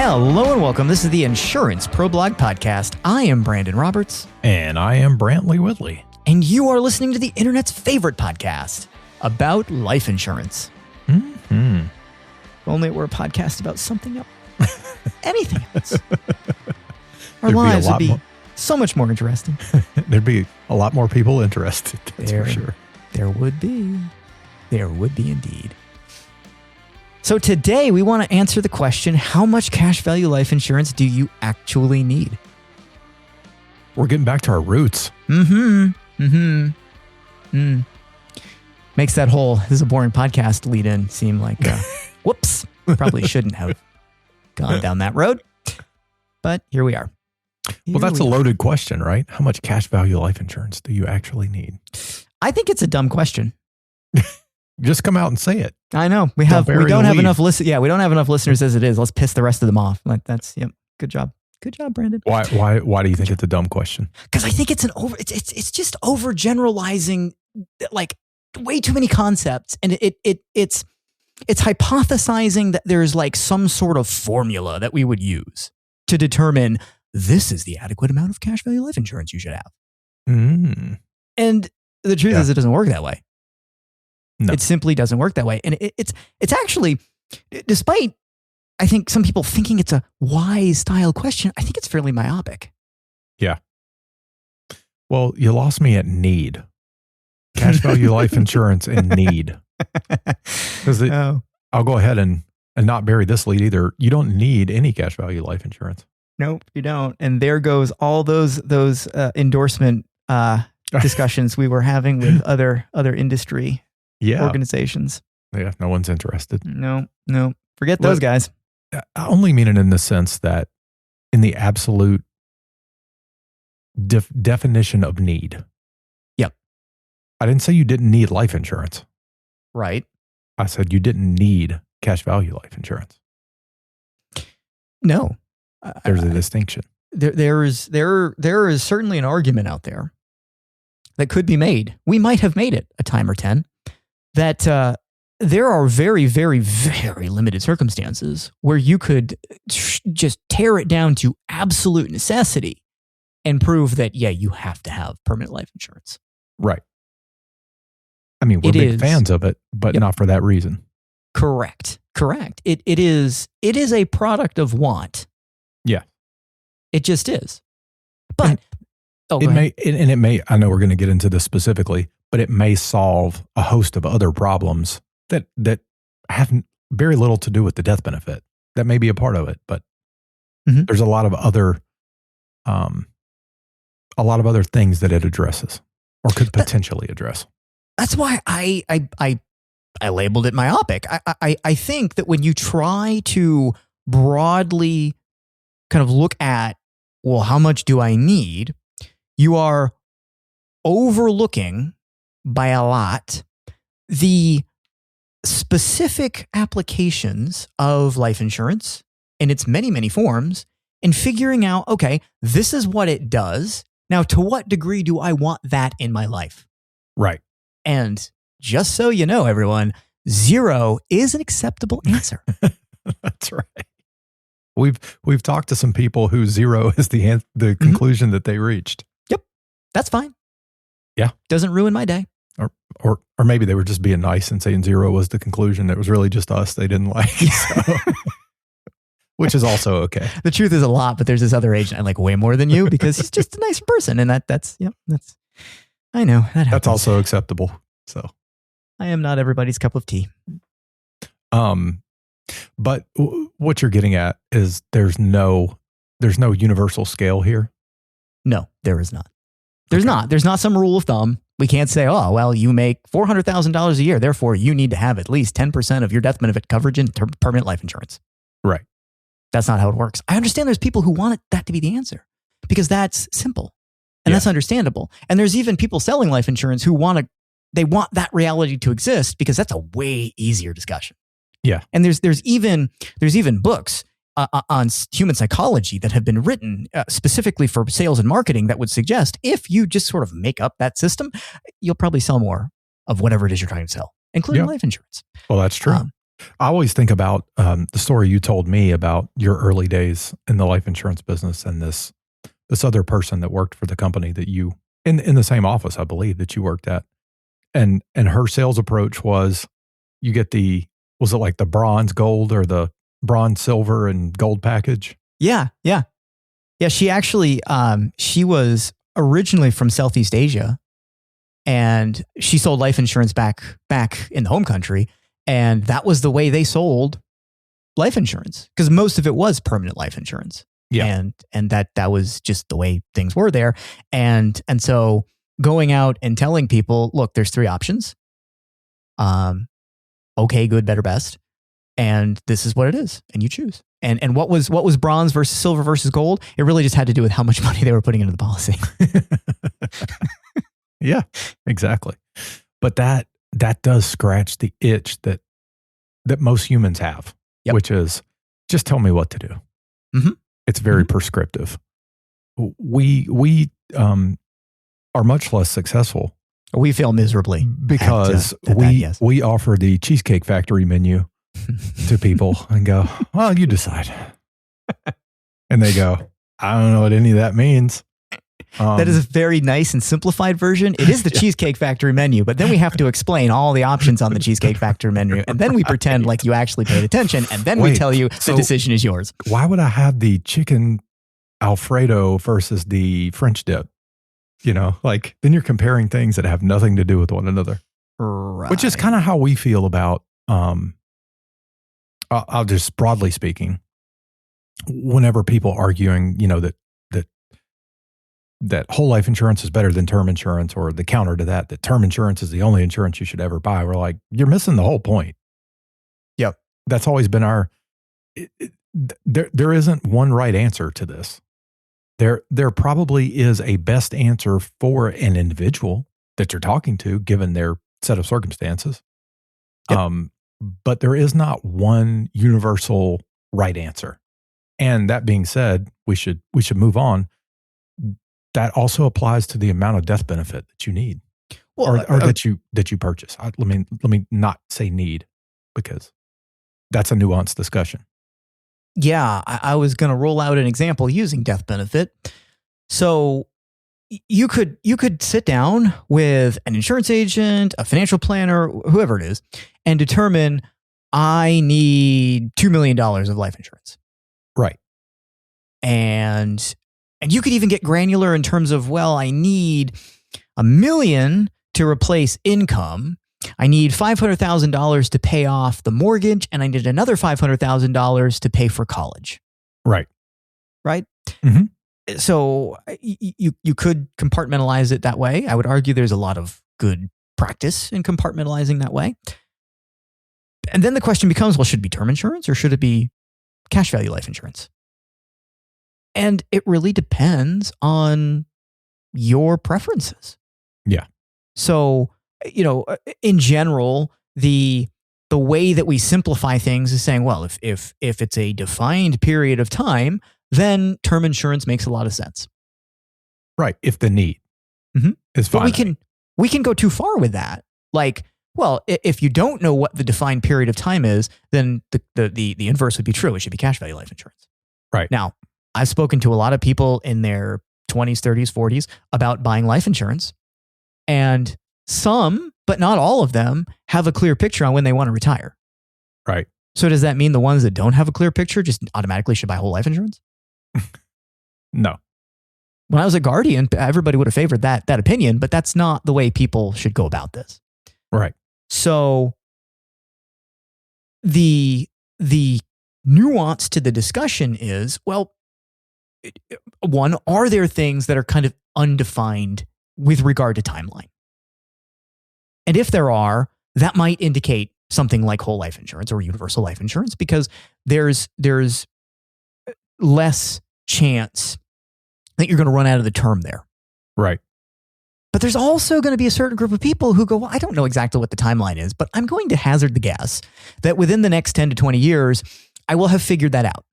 Hello and welcome. This is the Insurance Pro Blog Podcast. I am Brandon Roberts. And I am Brantley Whitley. And you are listening to the internet's favorite podcast about life insurance. Mm-hmm. If only it were a podcast about something else. Anything else. Our There'd lives would be more. So much more interesting. There'd be a lot more people interested, that's for sure. There would be. There would be indeed. So today we want to answer the question, how much cash value life insurance do you actually need? We're getting back to our roots. Makes that whole, this is a boring podcast lead in seem like, whoops, probably shouldn't have gone down that road. But here we are. Well, that's a loaded question, right? How much cash value life insurance do you actually need? I think it's a dumb question. Just come out and say it. I know. We don't have enough listeners as it is. Let's piss the rest of them off. Like that's, yep. Good job. Good job, Brandon. Why do you think it's a dumb question? Because I think it's it's just overgeneralizing like way too many concepts, and it's hypothesizing that there's like some sort of formula that we would use to determine this is the adequate amount of cash value life insurance you should have. Mm. And the truth is it doesn't work that way. No. It simply doesn't work that way. And it's actually, despite I think some people thinking it's a wise style question, I think it's fairly myopic. Yeah. Well, you lost me at need. Cash value life insurance and need. Because I'll go ahead and not bury this lead either. You don't need any cash value life insurance. Nope, you don't. And there goes all those endorsement discussions we were having with other industry organizations. Yeah, no one's interested. No. Forget those guys. I only mean it in the sense that in the absolute definition of need. Yep. I didn't say you didn't need life insurance. Right. I said you didn't need cash value life insurance. No. There's a distinction. There is certainly an argument out there that could be made. We might have made it a time or 10 that there are very, very, very limited circumstances where you could just tear it down to absolute necessity and prove that, you have to have permanent life insurance. Right. I mean, we're big fans of it, but not for that reason. Correct. It is a product of want. Yeah. It just is. But it may, I know we're going to get into this specifically, but it may solve a host of other problems that have very little to do with the death benefit. That may be a part of it, but there's a lot of other things that it addresses or could potentially address. That's why I labeled it myopic. I think that when you try to broadly kind of look at, well, how much do I need? You are overlooking by a lot the specific applications of life insurance in its many, many forms and figuring out, okay, this is what it does. Now, to what degree do I want that in my life? Right. And just so you know, everyone, 0 is an acceptable answer. That's right. We've talked to some people who 0 is the conclusion that they reached. Yep. That's fine. Yeah. Doesn't ruin my day. Or maybe they were just being nice and saying 0 was the conclusion. It was really just us they didn't like. So. Which is also okay. The truth is a lot, but there's this other agent I like way more than you because he's just a nice person. And that's I know. That happens. That's also acceptable. So I am not everybody's cup of tea. But what you're getting at is there's no universal scale here. No, there is not. There's not. There's not some rule of thumb. We can't say, oh, well, you make $400,000 a year. Therefore, you need to have at least 10% of your death benefit coverage in permanent life insurance. Right. That's not how it works. I understand there's people who want that to be the answer because that's simple and that's understandable. And there's even people selling life insurance who want that reality to exist because that's a way easier discussion. Yeah. And there's even books on human psychology that have been written specifically for sales and marketing that would suggest if you just sort of make up that system, you'll probably sell more of whatever it is you're trying to sell, including life insurance. Well, that's true. I always think about the story you told me about your early days in the life insurance business and this other person that worked for the company that you in the same office, I believe, that you worked at. And her sales approach was you get was it like the bronze gold or the bronze silver and gold package? Yeah. She actually, she was originally from Southeast Asia, and she sold life insurance back in the home country. And that was the way they sold life insurance, because most of it was permanent life insurance. Yeah. And that was just the way things were there. And so going out and telling people, look, there's 3 options. Okay, good, better, best. And this is what it is. And you choose. And what was bronze versus silver versus gold? It really just had to do with how much money they were putting into the policy. Yeah, exactly. But that does scratch the itch that most humans have, which is just tell me what to do. Mm-hmm. It's very prescriptive. We are much less successful. We fail miserably because yes. we offer the Cheesecake Factory menu to people and go, well, you decide. And they go, I don't know what any of that means. That is a very nice and simplified version. It is the Cheesecake Factory menu, but then we have to explain all the options on the Cheesecake Factory menu. And then we pretend like you actually paid attention. And then we tell you the decision is yours. Why would I have the chicken Alfredo versus the French dip? Like then you're comparing things that have nothing to do with one another. Right. Which is kind of how we feel about, I'll just broadly speaking, whenever people arguing, that whole life insurance is better than term insurance, or the counter to that term insurance is the only insurance you should ever buy. We're like, you're missing the whole point. Yep. That's always been there isn't one right answer to this. There probably is a best answer for an individual that you're talking to, given their set of circumstances. Yep. But there is not one universal right answer. And that being said, we should move on. That also applies to the amount of death benefit that you need, or that you purchase. Let me not say need, because that's a nuanced discussion. Yeah, I was going to roll out an example using death benefit. So you could sit down with an insurance agent, a financial planner, whoever it is, and determine I need $2 million of life insurance. Right. And you could even get granular in terms of, well, I need $1 million to replace income. I need $500,000 to pay off the mortgage, and I need another $500,000 to pay for college. Right. Right. Mm-hmm. So you could compartmentalize it that way. I would argue there's a lot of good practice in compartmentalizing that way. And then the question becomes, well, should it be term insurance or should it be cash value life insurance? And it really depends on your preferences. Yeah. So, in general, the way that we simplify things is saying, well, if it's a defined period of time, then term insurance makes a lot of sense. Right. If the need is fine. But we can go too far with that. Like, well, if you don't know what the defined period of time is, then the inverse would be true. It should be cash value life insurance. Right. Now, I've spoken to a lot of people in their 20s, 30s, 40s about buying life insurance. And some, but not all of them, have a clear picture on when they want to retire. Right. So does that mean the ones that don't have a clear picture just automatically should buy whole life insurance? No. When I was a Guardian, everybody would have favored that opinion, but that's not the way people should go about this. Right. So the nuance to the discussion is, well, one, are there things that are kind of undefined with regard to timeline? And if there are, that might indicate something like whole life insurance or universal life insurance, because there's less chance that you're going to run out of the term there. Right. But there's also going to be a certain group of people who go, well, I don't know exactly what the timeline is, but I'm going to hazard the guess that within the next 10 to 20 years, I will have figured that out.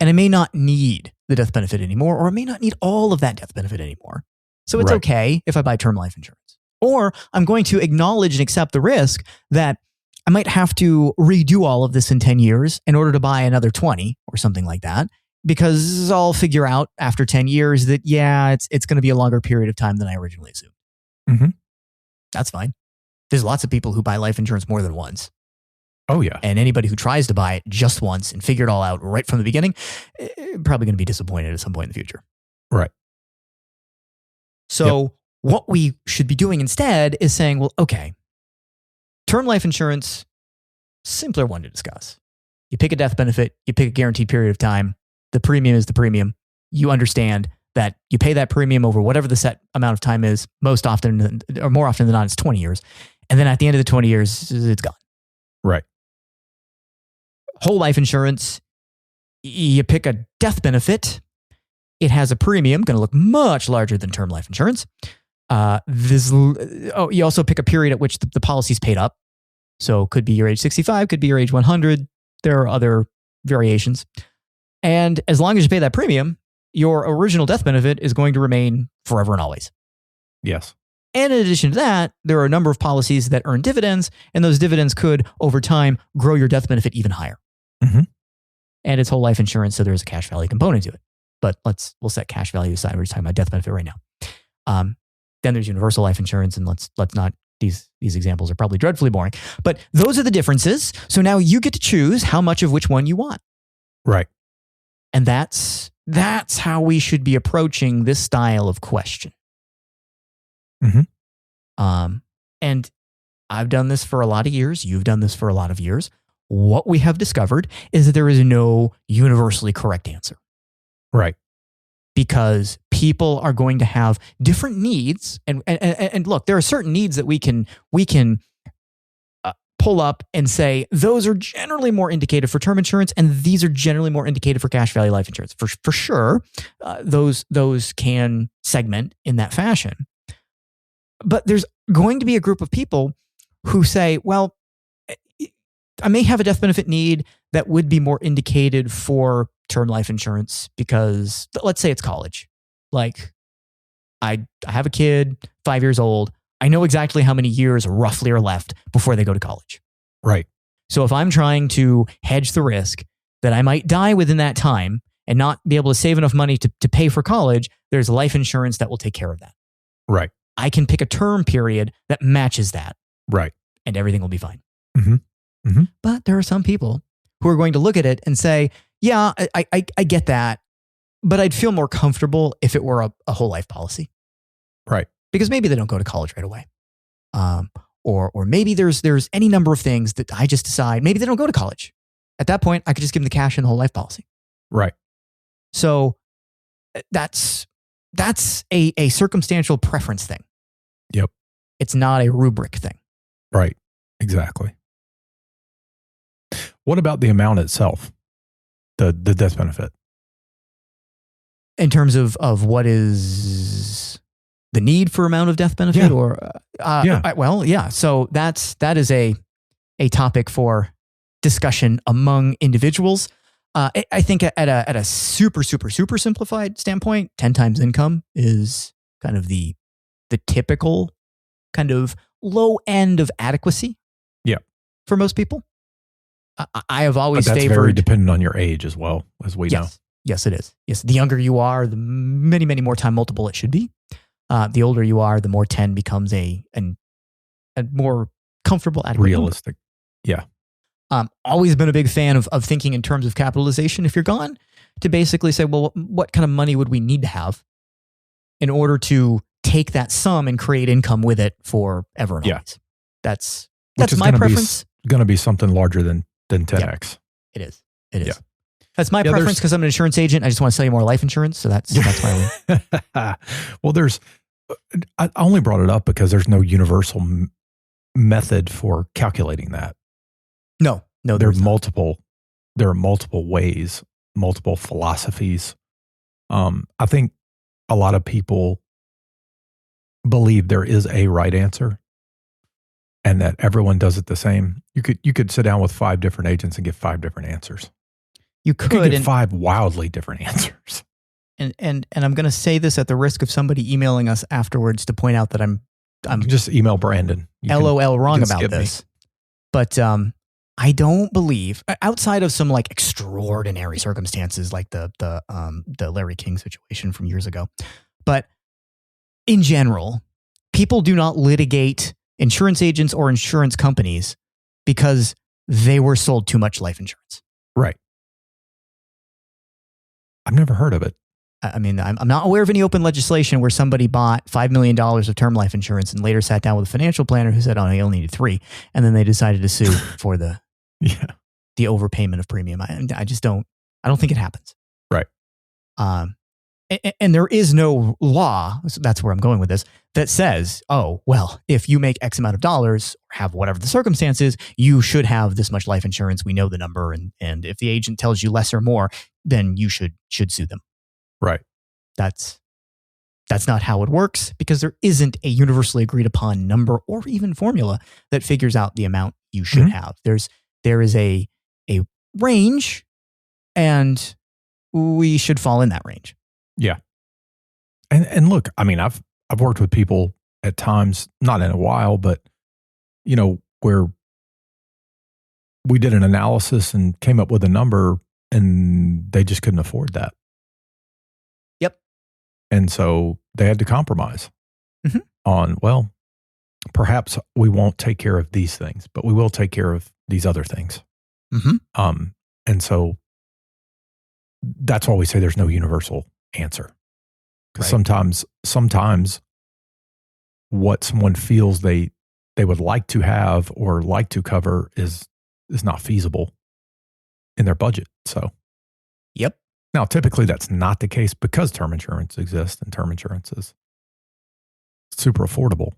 And I may not need the death benefit anymore, or I may not need all of that death benefit anymore. So it's okay if I buy term life insurance. Or I'm going to acknowledge and accept the risk that I might have to redo all of this in 10 years in order to buy another 20 or something like that, because I'll figure out after 10 years that, yeah, it's going to be a longer period of time than I originally assumed. Mm-hmm. That's fine. There's lots of people who buy life insurance more than once. Oh, yeah. And anybody who tries to buy it just once and figure it all out right from the beginning, probably going to be disappointed at some point in the future. Right. So what we should be doing instead is saying, well, okay, term life insurance, simpler one to discuss. You pick a death benefit, you pick a guaranteed period of time. The premium is the premium. You understand that you pay that premium over whatever the set amount of time is. Most often, or more often than not, it's 20 years. And then at the end of the 20 years, it's gone. Right. Whole life insurance, you pick a death benefit. It has a premium, going to look much larger than term life insurance. You also pick a period at which the policy's paid up. So could be your age 65, could be your age 100. There are other variations. And as long as you pay that premium, your original death benefit is going to remain forever and always. Yes. And in addition to that, there are a number of policies that earn dividends, and those dividends could, over time, grow your death benefit even higher. Mm-hmm. And it's whole life insurance, so there's a cash value component to it. But we'll set cash value aside. We're just talking about death benefit right now. Then there's universal life insurance, and let's not. These examples are probably dreadfully boring. But those are the differences. So now you get to choose how much of which one you want. Right. And that's how we should be approaching this style of question. Mm-hmm. And I've done this for a lot of years. You've done this for a lot of years. What we have discovered is that there is no universally correct answer. Right. Because people are going to have different needs. And look, there are certain needs that we can pull up and say, those are generally more indicated for term insurance, and these are generally more indicated for cash value life insurance. For sure, those can segment in that fashion. But there's going to be a group of people who say, well, I may have a death benefit need that would be more indicated for term life insurance because, let's say it's college. Like, I have a kid, 5 years old. I know exactly how many years roughly are left before they go to college. Right. So if I'm trying to hedge the risk that I might die within that time and not be able to save enough money to pay for college, there's life insurance that will take care of that. Right. I can pick a term period that matches that. Right. And everything will be fine. Mm-hmm. Mm-hmm. But there are some people who are going to look at it and say, yeah, I get that, but I'd feel more comfortable if it were a whole life policy. Right. Because maybe they don't go to college right away. Or maybe there's any number of things that I just decide, maybe they don't go to college. At that point, I could just give them the cash in the whole life policy. Right. So that's a circumstantial preference thing. Yep. It's not a rubric thing. Right. Exactly. What about the amount itself? The death benefit? In terms of what is the need for amount of death benefit? Yeah. Or Yeah. So that is a topic for discussion among individuals. I think at a super simplified standpoint, 10 times income is kind of the typical kind of low end of adequacy. Yeah. For most people. I have always but that's favored. very dependent on your age as well, as we know. Yes, it is. Yes, the younger you are, the many more time multiple it should be. The older you are, the more 10 becomes a more comfortable, adequate realistic. Number. Yeah. Always been a big fan of thinking in terms of capitalization. If you're gone, to basically say, well, what kind of money would we need to have in order to take that sum and create income with it forever and always? That's my preference. Going to be something larger than 10x. It is. Yeah. That's my preference because I'm an insurance agent. I just want to sell you more life insurance. So that's my way. Well, I only brought it up because there's no universal method for calculating that. No, there are multiple ways, multiple philosophies. I think a lot of people believe there is a right answer and that everyone does it the same. You could sit down with 5 different agents and get 5 different answers. You could get 5 wildly different answers. And I'm going to say this at the risk of somebody emailing us afterwards to point out that I'm just email Brandon. LOL wrong about this. But I don't believe, outside of some like extraordinary circumstances, like the Larry King situation from years ago, but in general, people do not litigate insurance agents or insurance companies because they were sold too much life insurance. Right. I've never heard of it. I mean, I'm not aware of any open legislation where somebody bought $5 million of term life insurance and later sat down with a financial planner who said, oh, I only needed 3. And then they decided to sue for the overpayment of premium. I don't think it happens. Right. And there is no law, so that's where I'm going with this, that says, oh, well, if you make X amount of dollars, or have whatever the circumstances, you should have this much life insurance. We know the number. And if the agent tells you less or more, then you should sue them. Right. That's not how it works, because there isn't a universally agreed upon number or even formula that figures out the amount you should have. There is a range, and we should fall in that range. Yeah. And look, I mean, I've worked with people at times, not in a while, but where we did an analysis and came up with a number and they just couldn't afford that. Yep. And so they had to compromise on, well, perhaps we won't take care of these things, but we will take care of these other things. And so that's why we say there's no universal answer. Because sometimes what someone feels they would like to have or like to cover is not feasible in their budget. So, yep. Now, typically that's not the case because term insurance exists and term insurance is super affordable.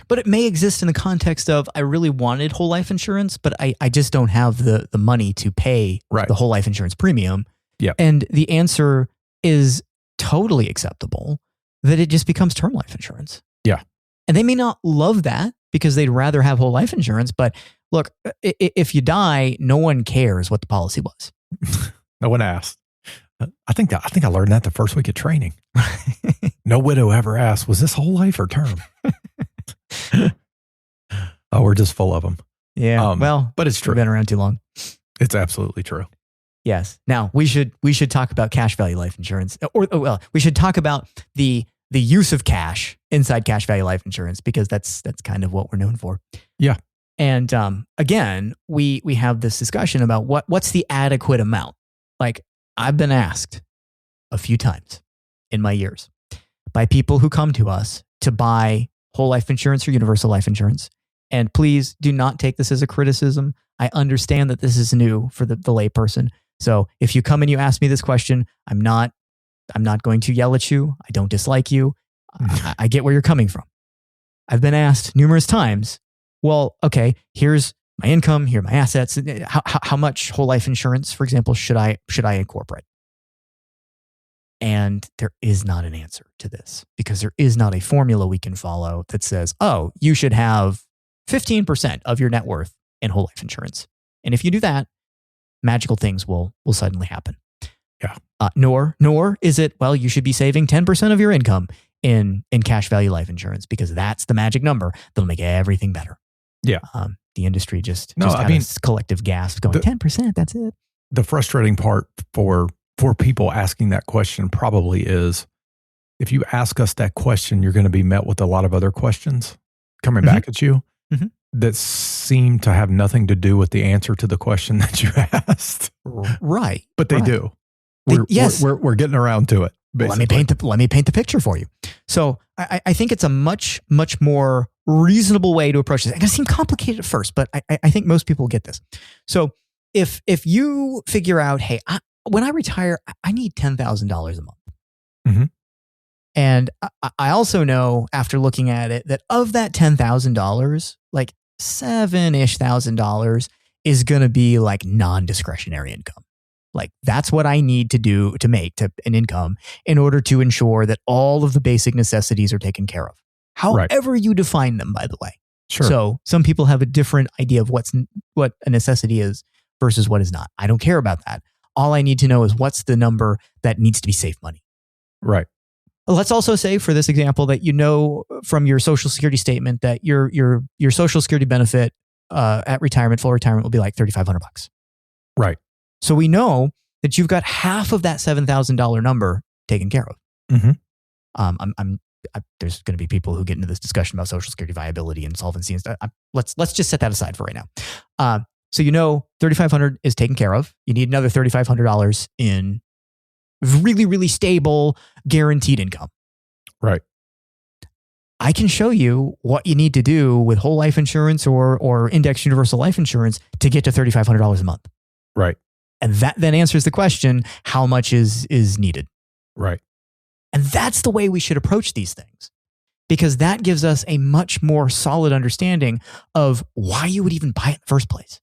But it may exist in the context of, I really wanted whole life insurance, but I just don't have the money to pay the whole life insurance premium. Yeah. And the answer is totally acceptable, that it just becomes term life insurance. Yeah. And they may not love that because they'd rather have whole life insurance. But look, if you die, no one cares what the policy was. No one asked. I think I learned that the first week of training. No widow ever asked, was this whole life or term? Oh, we're just full of them. Yeah. But it's true. We've been around too long. It's absolutely true. Yes. Now we should talk about cash value life insurance, or we should talk about the use of cash inside cash value life insurance, because that's kind of what we're known for. Yeah. And again, we have this discussion about what's the adequate amount. Like, I've been asked a few times in my years by people who come to us to buy whole life insurance or universal life insurance. And please do not take this as a criticism. I understand that this is new for the layperson. So if you come and you ask me this question, I'm not going to yell at you. I don't dislike you. I get where you're coming from. I've been asked numerous times, well, okay, here's my income, here are my assets. How much whole life insurance, for example, should I incorporate? And there is not an answer to this, because there is not a formula we can follow that says, oh, you should have 15% of your net worth in whole life insurance. And if you do that, magical things will suddenly happen. Yeah. Nor is it, well, you should be saving 10% of your income in cash value life insurance, because that's the magic number that'll make everything better. Yeah. The industry just had a collective gasp going, 10%, that's it. The frustrating part for people asking that question probably is, if you ask us that question, you're going to be met with a lot of other questions coming back at you that seem to have nothing to do with the answer to the question that you asked. Right. But they do. We're getting around to it. Well, let me paint the picture for you. So I think it's a much, much more reasonable way to approach this. It's going to seem complicated at first, but I think most people get this. So if you figure out, hey, when I retire, I need $10,000 a month. And I also know, after looking at it, that of that $10,000, like $7,000 is going to be like non-discretionary income. Like, that's what I need to do to make an income in order to ensure that all of the basic necessities are taken care of. However you define them, by the way. Sure. So some people have a different idea of what a necessity is versus what is not. I don't care about that. All I need to know is what's the number that needs to be safe money. Right. Let's also say, for this example, that you know from your Social Security statement that your Social Security benefit at retirement, full retirement will be like $3,500. Right. So we know that you've got half of that $7,000 number taken care of. Mm-hmm. There's going to be people who get into this discussion about Social Security viability and solvency and stuff. Let's just set that aside for right now. So $3,500 is taken care of. You need another $3,500 in really, really stable, guaranteed income. Right. I can show you what you need to do with whole life insurance or index universal life insurance to get to $3,500 a month. Right. And that then answers the question, how much is needed? Right. And that's the way we should approach these things, because that gives us a much more solid understanding of why you would even buy it in the first place.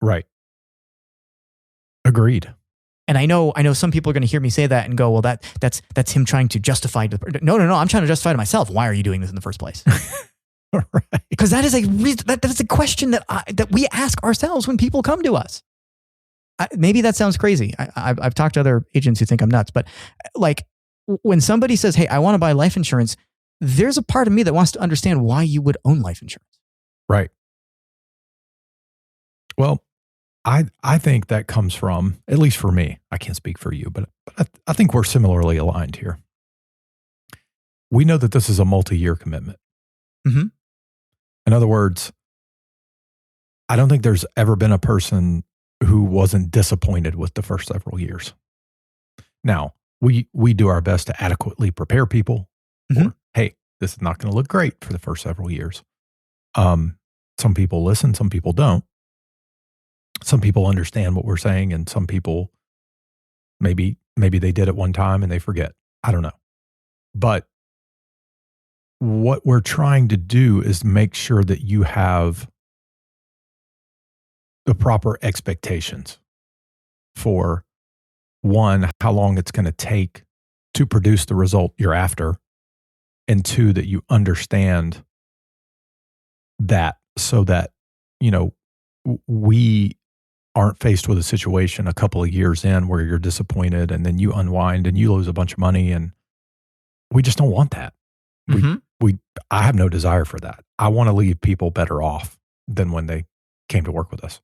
Right. Agreed. And I know some people are going to hear me say that and go, well, that's him trying to justify. No. I'm trying to justify to myself. Why are you doing this in the first place? Right. Because that is a question that we ask ourselves when people come to us. Maybe that sounds crazy. I've talked to other agents who think I'm nuts, but like when somebody says, hey, I want to buy life insurance, there's a part of me that wants to understand why you would own life insurance. Right. Well, I think that comes from, at least for me, I can't speak for you, but I think we're similarly aligned here. We know that this is a multi-year commitment. Mm-hmm. In other words, I don't think there's ever been a person who wasn't disappointed with the first several years. Now, we do our best to adequately prepare people for, hey, this is not going to look great for the first several years. Some people listen, some people don't. Some people understand what we're saying, and some people maybe they did it one time and they forget. I don't know. But what we're trying to do is make sure that you have the proper expectations for, one, how long it's going to take to produce the result you're after, and two, that you understand that so that, we aren't faced with a situation a couple of years in where you're disappointed and then you unwind and you lose a bunch of money, and we just don't want that. I have no desire for that. I want to leave people better off than when they came to work with us.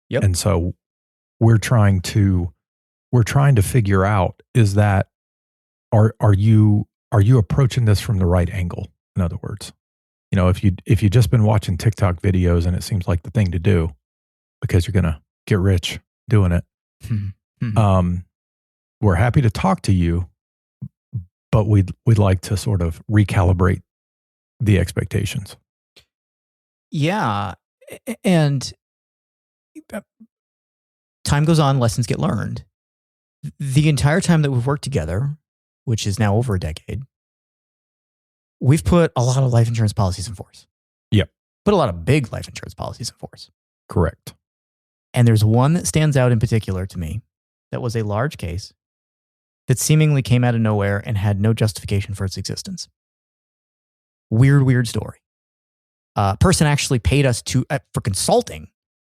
Yep. And so we're trying to figure out, is that, are you approaching this from the right angle? In other words, if you've just been watching TikTok videos and it seems like the thing to do because you're going to get rich doing it, we're happy to talk to you, but we'd like to sort of recalibrate the expectations. Yeah. And time goes on, lessons get learned. The entire time that we've worked together, which is now over a decade, we've put a lot of life insurance policies in force. Yep. Put a lot of big life insurance policies in force. Correct. And there's one that stands out in particular to me that was a large case that seemingly came out of nowhere and had no justification for its existence. Weird story. Person actually paid us for consulting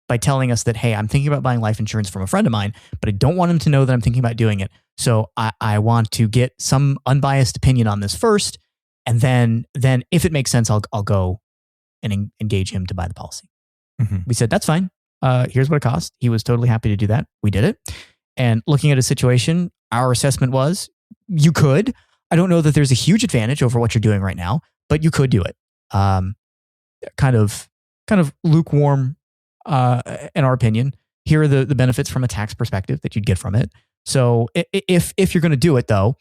by telling us that, hey, I'm thinking about buying life insurance from a friend of mine, but I don't want him to know that I'm thinking about doing it. So I want to get some unbiased opinion on this first. And then if it makes sense, I'll go and engage him to buy the policy. Mm-hmm. We said, that's fine. Here's what it costs. He was totally happy to do that. We did it. And looking at a situation, our assessment was, you could. I don't know that there's a huge advantage over what you're doing right now, but you could do it. Kind of lukewarm, in our opinion. Here are the benefits from a tax perspective that you'd get from it. So if you're going to do it though,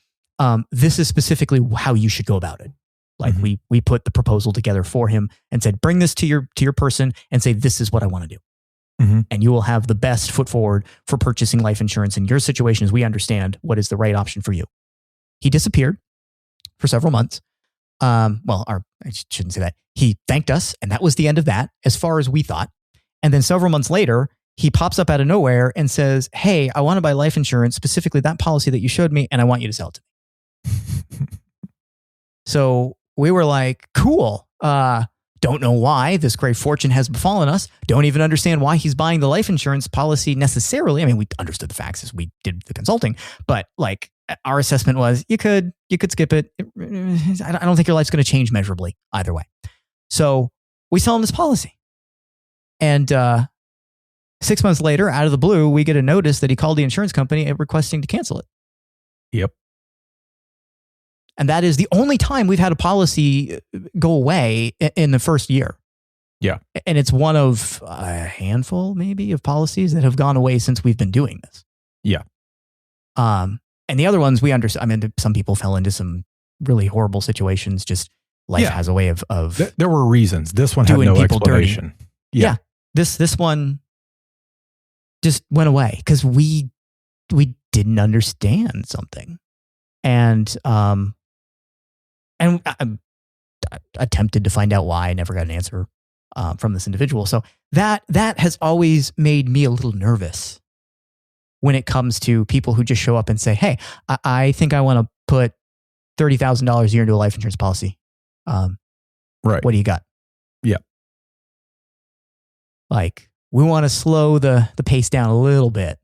this is specifically how you should go about it. Like we put the proposal together for him and said, bring this to your person and say, this is what I want to do. And you will have the best foot forward for purchasing life insurance in your situation as we understand what is the right option for you. He disappeared for several months. I shouldn't say that. He thanked us, and that was the end of that, as far as we thought. And then several months later, he pops up out of nowhere and says, hey, I want to buy life insurance, specifically that policy that you showed me, and I want you to sell it to me. So we were like, cool. Don't know why this great fortune has befallen us. Don't even understand why he's buying the life insurance policy necessarily. I mean, we understood the facts as we did the consulting, but like our assessment was you could skip it. I don't think your life's going to change measurably either way. So we sell him this policy. And 6 months later, out of the blue, we get a notice that he called the insurance company requesting to cancel it. Yep. And that is the only time we've had a policy go away in the first year. Yeah. And it's one of a handful, maybe, of policies that have gone away since we've been doing this. Yeah. And the other ones we understand. I mean, some people fell into some really horrible situations. Just life has a way of there were reasons. This one had no explanation. Dirty. Yeah. This one just went away because we didn't understand something. And I attempted to find out why. I never got an answer from this individual. So that has always made me a little nervous when it comes to people who just show up and say, hey, I think I want to put $30,000 a year into a life insurance policy. Right. What do you got? Yeah. Like, we want to slow the pace down a little bit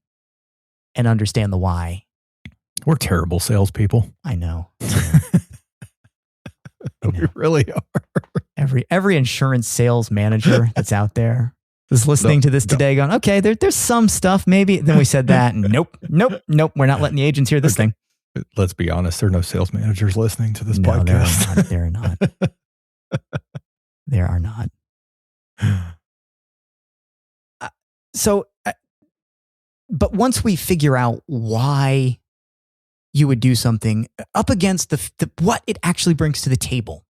and understand the why. We're terrible salespeople. I know. We really are. Every insurance sales manager that's out there is listening to this today going, okay, there's some stuff maybe. Then we said that. And nope. We're not letting the agents hear this thing. Let's be honest. There are no sales managers listening to this podcast. There are not. There are not. But once we figure out why you would do something up against the what it actually brings to the table.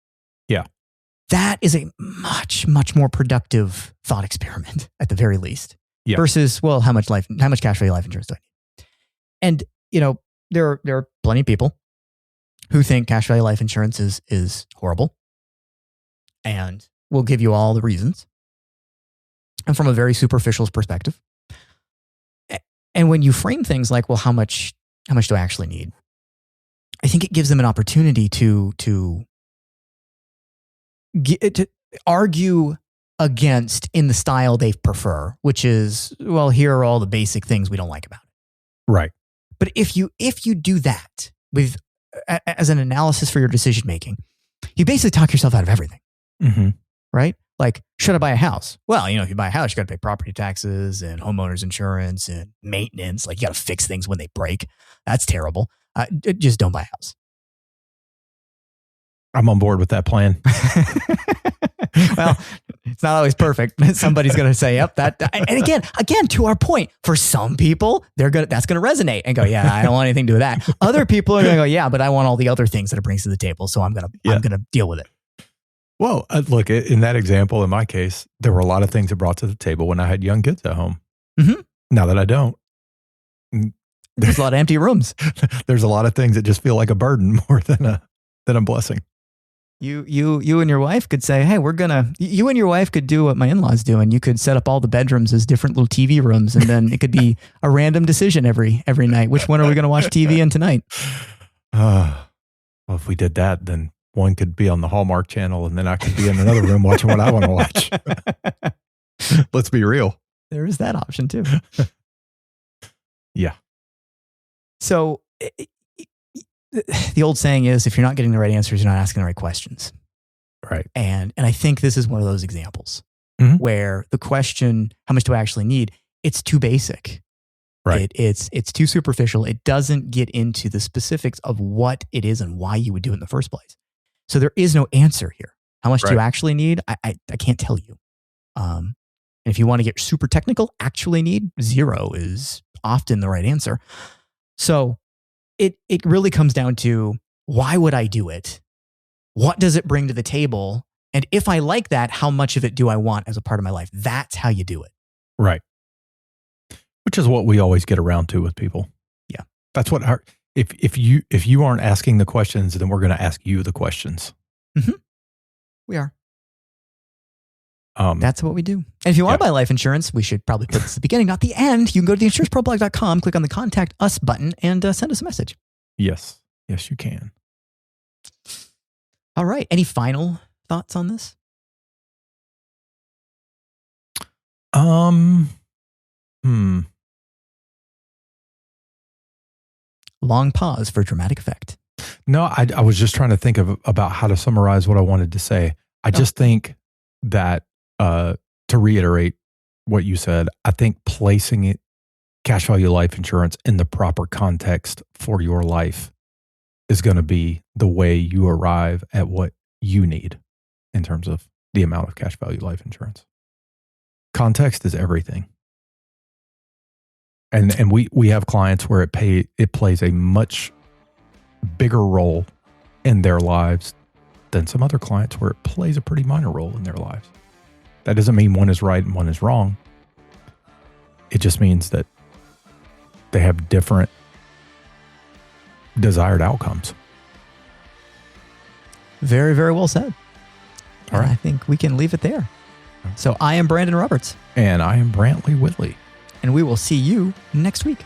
Yeah. That is a much, much more productive thought experiment at the very least. Yeah. Versus, well, how much cash value life insurance do I need? And, there are plenty of people who think cash value life insurance is horrible. And we'll give you all the reasons. And from a very superficial perspective. And when you frame things like, well, how much do I actually need? I think it gives them an opportunity to argue against in the style they prefer, which is, well, here are all the basic things we don't like about it. Right. But if you do that with as an analysis for your decision making, you basically talk yourself out of everything. Mm-hmm. Right? Like, should I buy a house? Well, if you buy a house, you got to pay property taxes and homeowners insurance and maintenance. Like, you got to fix things when they break. That's terrible. Just don't buy a house. I'm on board with that plan. Well, it's not always perfect. Somebody's going to say, yep, that. And again, to our point, for some people, that's going to resonate and go, yeah, I don't want anything to do with that. Other people are going to go, yeah, but I want all the other things that it brings to the table. So I'm going to deal with it. Well, look, in that example, in my case, there were a lot of things it brought to the table when I had young kids at home. Mm-hmm. Now that I don't. There's a lot of empty rooms. There's a lot of things that just feel like a burden more than a blessing. You and your wife could say, hey, you and your wife could do what my in-laws do, and you could set up all the bedrooms as different little TV rooms, and then it could be a random decision every night. Which one are we going to watch TV in tonight? Well, if we did that, then one could be on the Hallmark channel, and then I could be in another room watching what I want to watch. Let's be real. There is that option too. Yeah. So the old saying is, if you're not getting the right answers, you're not asking the right questions. Right. And I think this is one of those examples where the question, how much do I actually need? It's too basic. Right. It's too superficial. It doesn't get into the specifics of what it is and why you would do it in the first place. So there is no answer here. How much do you actually need? I can't tell you. And if you want to get super technical, actually need 0 is often the right answer. So it really comes down to, why would I do it? What does it bring to the table? And if I like that, how much of it do I want as a part of my life? That's how you do it. Right. Which is what we always get around to with people. Yeah. That's what if you aren't asking the questions, then we're going to ask you the questions. Mm-hmm. We are. That's what we do. And if you want to buy life insurance, we should probably put this at the beginning, not the end. You can go to theinsuranceproblog.com, click on the Contact Us button, and send us a message. Yes. Yes, you can. All right. Any final thoughts on this? Long pause for dramatic effect. No, I was just trying to think about how to summarize what I wanted to say. I just think that, to reiterate, what you said. I think placing cash value life insurance in the proper context for your life is going to be the way you arrive at what you need in terms of the amount of cash value life insurance. Context is everything. And we have clients where it plays a much bigger role in their lives than some other clients where it plays a pretty minor role in their lives. That doesn't mean one is right and one is wrong. It just means that they have different desired outcomes. Very, very well said. All right. I think we can leave it there. So I am Brandon Roberts. And I am Brantley Whitley. And we will see you next week.